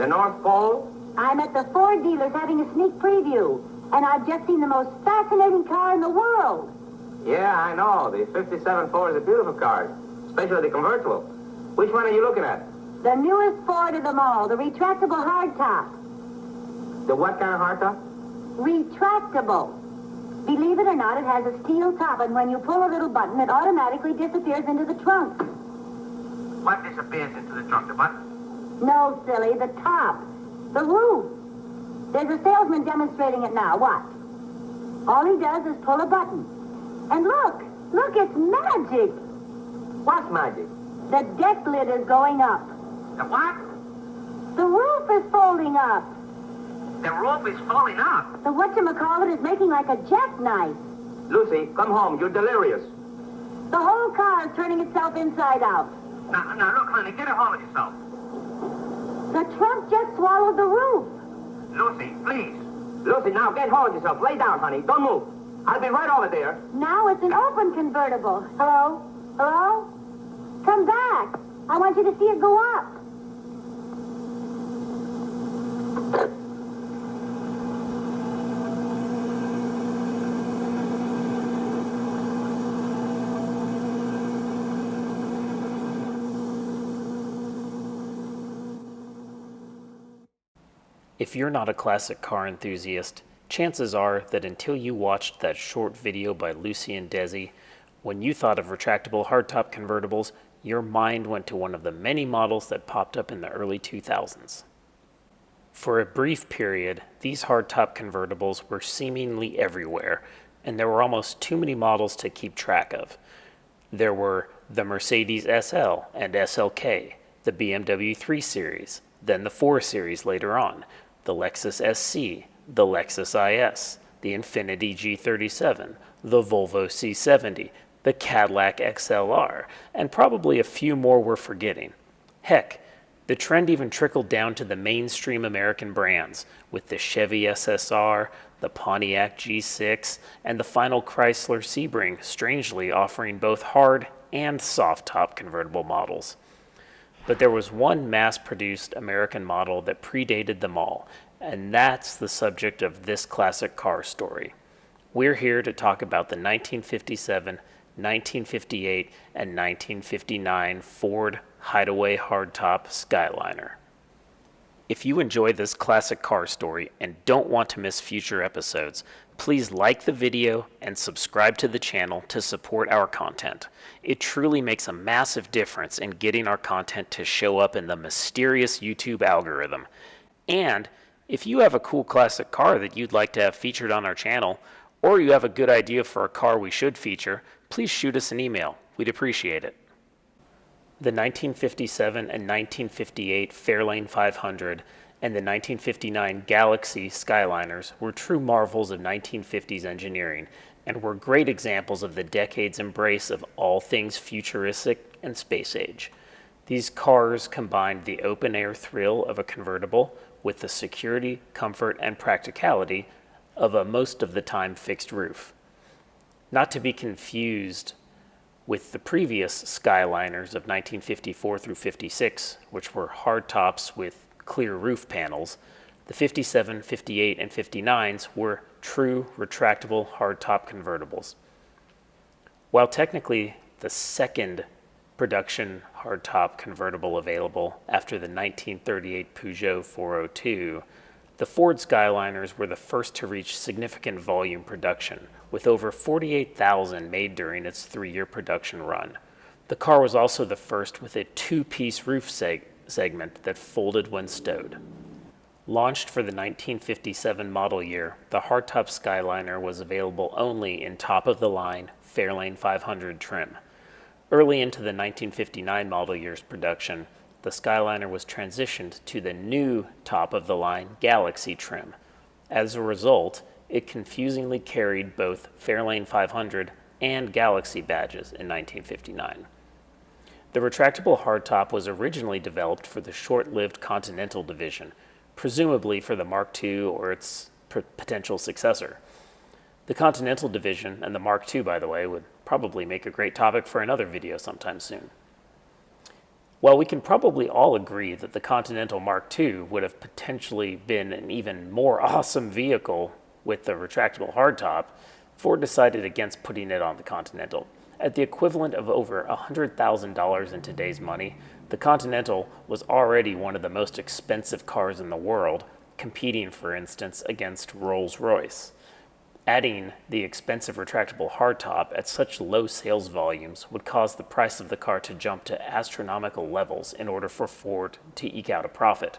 The North Pole? I'm at the Ford dealers having a sneak preview, and I've just seen the most fascinating car in the world. Yeah, I know. The 57 Ford is a beautiful car, especially the convertible. Which one are you looking at? The newest Ford of them all, the retractable hardtop. The what kind of hardtop? Retractable. Believe it or not, it has a steel top, and when you pull a little button, it automatically disappears into the trunk. What disappears into the trunk? The what? No, silly, the top. The roof. There's a salesman demonstrating it now. Watch. All he does is pull a button. And look, it's magic. What's magic? The deck lid is going up. The what? The roof is folding up. The roof is falling up. The whatchamacallit is making like a jackknife. Lucy, come home. You're delirious. The whole car is turning itself inside out. Now, look, honey, get a hold of yourself. The trunk just swallowed the roof. Lucy, please. Lucy, now get hold of yourself. Lay down, honey. Don't move. I'll be right over there. Now it's an open convertible. Hello? Hello? Come back. I want you to see it go up. If you're not a classic car enthusiast, chances are that until you watched that short video by Lucy and Desi, when you thought of retractable hardtop convertibles, your mind went to one of the many models that popped up in the early 2000s. For a brief period, these hardtop convertibles were seemingly everywhere, and there were almost too many models to keep track of. There were the Mercedes SL and SLK, the BMW 3 Series, then the 4 Series later on, the Lexus SC, the Lexus IS, the Infiniti G37, the Volvo C70, the Cadillac XLR, and probably a few more we're forgetting. Heck, the trend even trickled down to the mainstream American brands, with the Chevy SSR, the Pontiac G6, and the final Chrysler Sebring strangely offering both hard and soft top convertible models. But there was one mass-produced American model that predated them all, and that's the subject of this classic car story. We're here to talk about the 1957, 1958, and 1959 Ford Hideaway Hardtop Skyliner. If you enjoy this classic car story and don't want to miss future episodes, please like the video and subscribe to the channel to support our content. It truly makes a massive difference in getting our content to show up in the mysterious YouTube algorithm. And if you have a cool classic car that you'd like to have featured on our channel, or you have a good idea for a car we should feature, please shoot us an email. We'd appreciate it. The 1957 and 1958 Fairlane 500 and the 1959 Galaxie Skyliners were true marvels of 1950s engineering and were great examples of the decade's embrace of all things futuristic and space age. These cars combined the open-air thrill of a convertible with the security, comfort, and practicality of a most of the time fixed roof. Not to be confused with the previous Skyliners of 1954 through 56, which were hardtops with clear roof panels, the 57, 58, and 59s were true retractable hardtop convertibles. While technically the second production hardtop convertible available after the 1938 Peugeot 402, the Ford Skyliners were the first to reach significant volume production, with over 48,000 made during its 3-year production run. The car was also the first with a 2-piece roof segment that folded when stowed. Launched for the 1957 model year, the hardtop Skyliner was available only in top-of-the-line Fairlane 500 trim. Early into the 1959 model year's production, the Skyliner was transitioned to the new top-of-the-line Galaxie trim. As a result, it confusingly carried both Fairlane 500 and Galaxie badges in 1959. The retractable hardtop was originally developed for the short-lived Continental division, presumably for the Mark II or its potential successor. The Continental division and the Mark II, by the way, would probably make a great topic for another video sometime soon. While we can probably all agree that the Continental Mark II would have potentially been an even more awesome vehicle with the retractable hardtop, Ford decided against putting it on the Continental. At the equivalent of over $100,000 in today's money, the Continental was already one of the most expensive cars in the world, competing, for instance, against Rolls-Royce. Adding the expensive retractable hardtop at such low sales volumes would cause the price of the car to jump to astronomical levels in order for Ford to eke out a profit.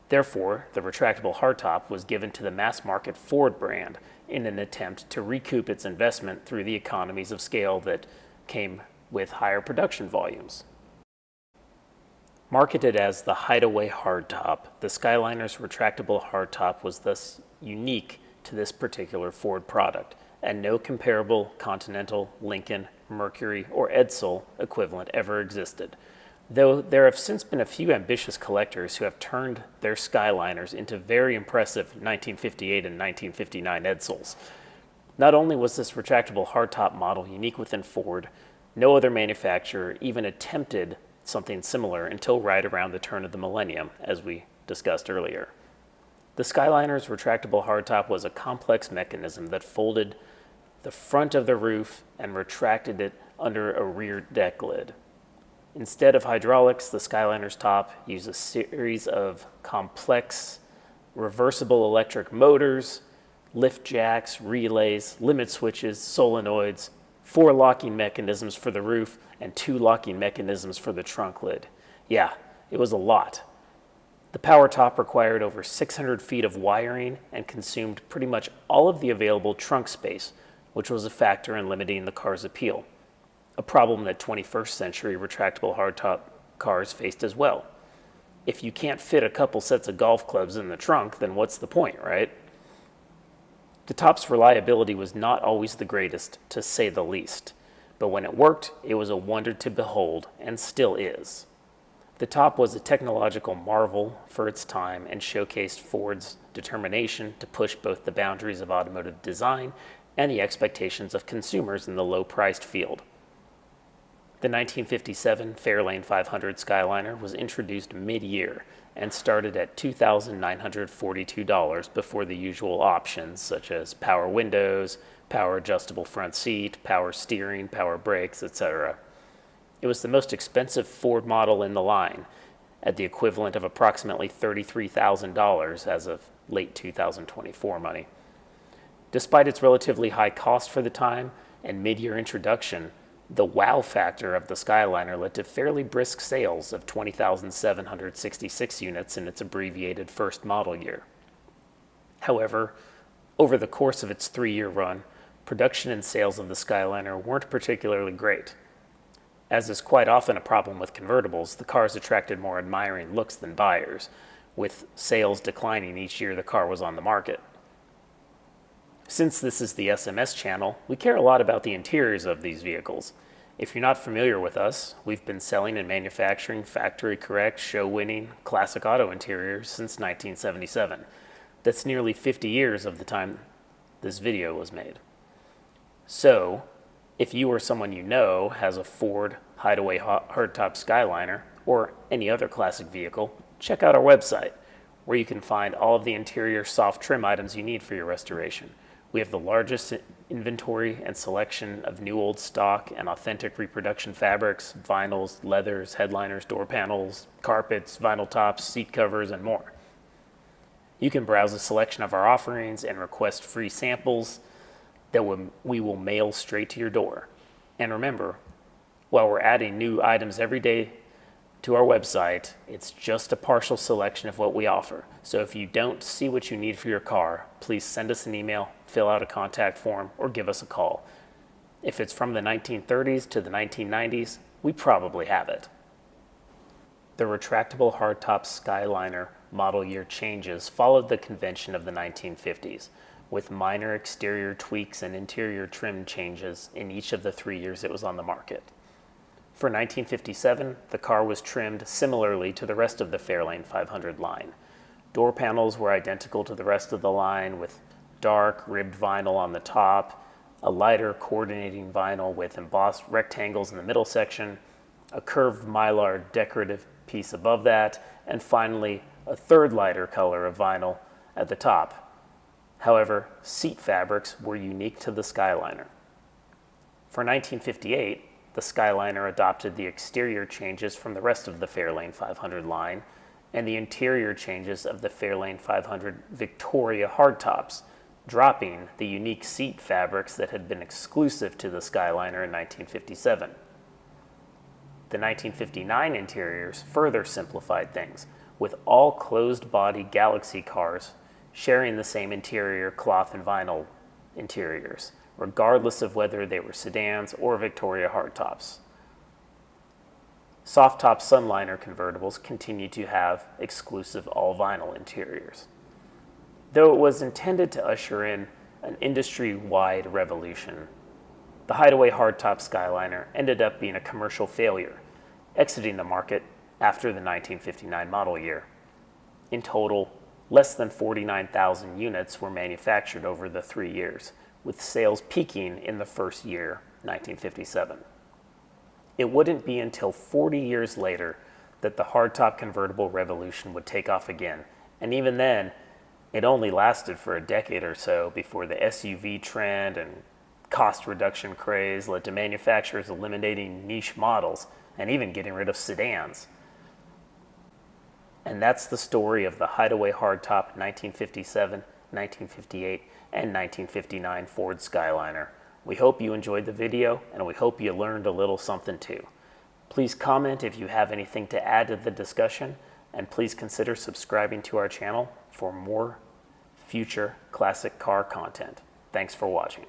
Therefore, the retractable hardtop was given to the mass-market Ford brand in an attempt to recoup its investment through the economies of scale that came with higher production volumes. Marketed as the hideaway hardtop, the Skyliner's retractable hardtop was thus unique to this particular Ford product, and no comparable Continental, Lincoln, Mercury, or Edsel equivalent ever existed. Though there have since been a few ambitious collectors who have turned their Skyliners into very impressive 1958 and 1959 Edsels. Not only was this retractable hardtop model unique within Ford, no other manufacturer even attempted something similar until right around the turn of the millennium, as we discussed earlier. The Skyliner's retractable hardtop was a complex mechanism that folded the front of the roof and retracted it under a rear deck lid. Instead of hydraulics, the Skyliner's top used a series of complex reversible electric motors, lift jacks, relays, limit switches, solenoids, 4 locking mechanisms for the roof, and 2 locking mechanisms for the trunk lid. Yeah, it was a lot. The power top required over 600 feet of wiring and consumed pretty much all of the available trunk space, which was a factor in limiting the car's appeal, a problem that 21st century retractable hardtop cars faced as well. If you can't fit a couple sets of golf clubs in the trunk, then what's the point, right? The top's reliability was not always the greatest, to say the least, but when it worked, it was a wonder to behold, and still is. The top was a technological marvel for its time and showcased Ford's determination to push both the boundaries of automotive design and the expectations of consumers in the low-priced field. The 1957 Fairlane 500 Skyliner was introduced mid-year and started at $2,942 before the usual options such as power windows, power adjustable front seat, power steering, power brakes, etc. It was the most expensive Ford model in the line, at the equivalent of approximately $33,000 as of late 2024 money. Despite its relatively high cost for the time and mid-year introduction, the wow factor of the Skyliner led to fairly brisk sales of 20,766 units in its abbreviated first model year. However, over the course of its 3-year run, production and sales of the Skyliner weren't particularly great. As is quite often a problem with convertibles, the cars attracted more admiring looks than buyers, with sales declining each year the car was on the market. Since this is the SMS channel, we care a lot about the interiors of these vehicles. If you're not familiar with us, we've been selling and manufacturing factory-correct, show-winning, classic auto interiors since 1977. That's nearly 50 years of the time this video was made. So, if you or someone you know has a Ford hideaway hardtop Skyliner or any other classic vehicle, check out our website, where you can find all of the interior soft trim items you need for your restoration. We have the largest inventory and selection of new old stock and authentic reproduction fabrics, vinyls, leathers, headliners, door panels, carpets, vinyl tops, seat covers, and more. You can browse a selection of our offerings and request free samples that we will mail straight to your door. And remember, while we're adding new items every day to our website, it's just a partial selection of what we offer. So if you don't see what you need for your car, please send us an email, fill out a contact form, or give us a call. If it's from the 1930s to the 1990s, we probably have it. The retractable hardtop Skyliner model year changes followed the convention of the 1950s, with minor exterior tweaks and interior trim changes in each of the 3 years it was on the market. For 1957, the car was trimmed similarly to the rest of the Fairlane 500 line. Door panels were identical to the rest of the line, with dark ribbed vinyl on the top, a lighter coordinating vinyl with embossed rectangles in the middle section, a curved mylar decorative piece above that, and finally a third lighter color of vinyl at the top. However, seat fabrics were unique to the Skyliner. For 1958, the Skyliner adopted the exterior changes from the rest of the Fairlane 500 line and the interior changes of the Fairlane 500 Victoria hardtops, dropping the unique seat fabrics that had been exclusive to the Skyliner in 1957. The 1959 interiors further simplified things, with all closed-body Galaxie cars sharing the same interior cloth and vinyl interiors, regardless of whether they were sedans or Victoria hardtops. Soft-top Sunliner convertibles continue to have exclusive all-vinyl interiors. Though it was intended to usher in an industry-wide revolution, the hideaway hardtop Skyliner ended up being a commercial failure, exiting the market after the 1959 model year. In total, less than 49,000 units were manufactured over the 3 years, with sales peaking in the first year, 1957. It wouldn't be until 40 years later that the hardtop convertible revolution would take off again, and even then, it only lasted for a decade or so before the SUV trend and cost reduction craze led to manufacturers eliminating niche models and even getting rid of sedans. And that's the story of the hideaway hardtop 1957, 1958, and 1959 Ford Skyliner. We hope you enjoyed the video, and we hope you learned a little something too. Please comment if you have anything to add to the discussion, and please consider subscribing to our channel for more future classic car content. Thanks for watching.